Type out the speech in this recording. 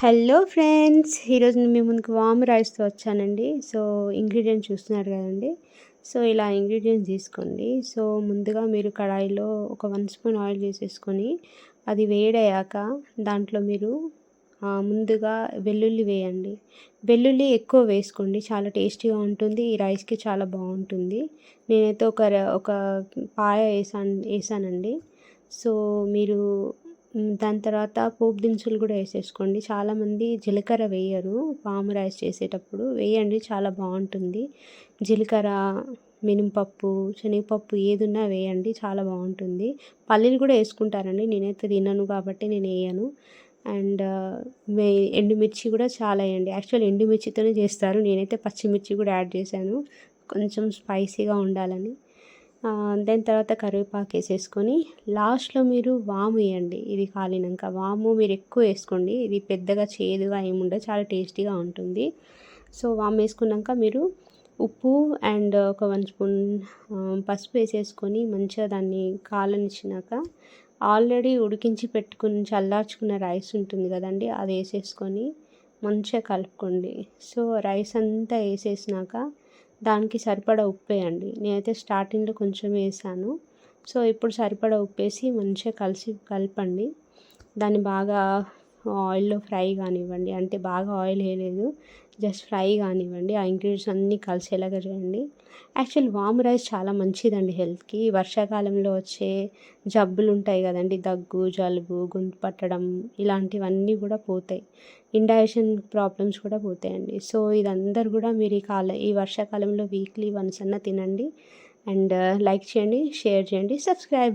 Hello friends, ఈరోజు నేను మీ ముందుకు వామ్ రైస్తో వచ్చానండి. సో ఇంగ్రీడియంట్స్ చూస్తున్నారు కదండి. సో ఇలా ఇంగ్రీడియంట్స్ తీసుకోండి. సో ముందుగా మీరు కడాయిలో ఒక 1 స్పూన్ ఆయిల్ వేసేసుకొని అది వేడయ్యాక దాంట్లో మీరు ముందుగా వెల్లుల్లి వేయండి. వెల్లుల్లి ఎక్కువ వేసుకోండి, చాలా టేస్టీగా ఉంటుంది. ఈ రైస్కి చాలా బాగుంటుంది. నేనైతే ఒక పాయ వేసానండి. సో మీరు దాని తర్వాత పోపు దినుసులు కూడా వేసేసుకోండి. చాలామంది జీలకర్ర వేయరు, వాము రైస్ చేసేటప్పుడు వేయండి, చాలా బాగుంటుంది. జీలకర్ర, మినపప్పు, శనగపప్పు ఏదున్నా వేయండి, చాలా బాగుంటుంది. పల్లీలు కూడా వేసుకుంటారండి, నేనైతే తినను కాబట్టి నేను వేయను. అండ్ ఎండుమిర్చి కూడా చాలా వేయండి. యాక్చువల్ ఎండుమిర్చితోనే చేస్తారు, నేనైతే పచ్చిమిర్చి కూడా యాడ్ చేశాను కొంచెం స్పైసీగా ఉండాలని. దాని తర్వాత కరివేపాకు వేసేసుకొని లాస్ట్లో మీరు వాము వేయండి. ఇది కాలినాక వాము మీరు ఎక్కువ వేసుకోండి, ఇది పెద్దగా చేదుగా ఏముండదు, చాలా టేస్టీగా ఉంటుంది. సో వాము వేసుకున్నాక మీరు ఉప్పు అండ్ ఒక 1 స్పూన్ పసుపు వేసేసుకొని మంచిగా దాన్ని కాలనిచ్చినాక ఆల్రెడీ ఉడికించి పెట్టుకుని చల్లార్చుకున్న రైస్ ఉంటుంది కదండి, అది వేసేసుకొని మంచిగా కలుపుకోండి. సో రైస్ అంతా వేసేసినాక దానికి సరిపడా ఉప్పు వేయండి. నేనైతే స్టార్టింగ్లో కొంచెం వేసాను. సో ఇప్పుడు సరిపడా ఉప్పు వేసి మంచిగా కలపండి. దాన్ని బాగా ఆయిల్లో ఫ్రై కానివ్వండి, అంటే బాగా ఆయిల్ వేయలేదు, జస్ట్ ఫ్రై కానివ్వండి. ఆ ఇంగ్రీడియంట్స్ అన్నీ కలిసేలాగా చేయండి. యాక్చువల్ వాము రైస్ చాలా మంచిదండి హెల్త్కి. వర్షాకాలంలో వచ్చే జబ్బులు ఉంటాయి కదండి, దగ్గు, జలుబు, గొంతు పట్టడం, ఇలాంటివన్నీ కూడా పోతాయి. ఇండైజెషన్ ప్రాబ్లమ్స్ కూడా పోతాయండి. సో ఇదందరూ కూడా మీరు ఈ వర్షాకాలంలో వీక్లీ వన్స్ అన్న తినండి. అండ్ లైక్ చేయండి, షేర్ చేయండి, సబ్స్క్రైబ్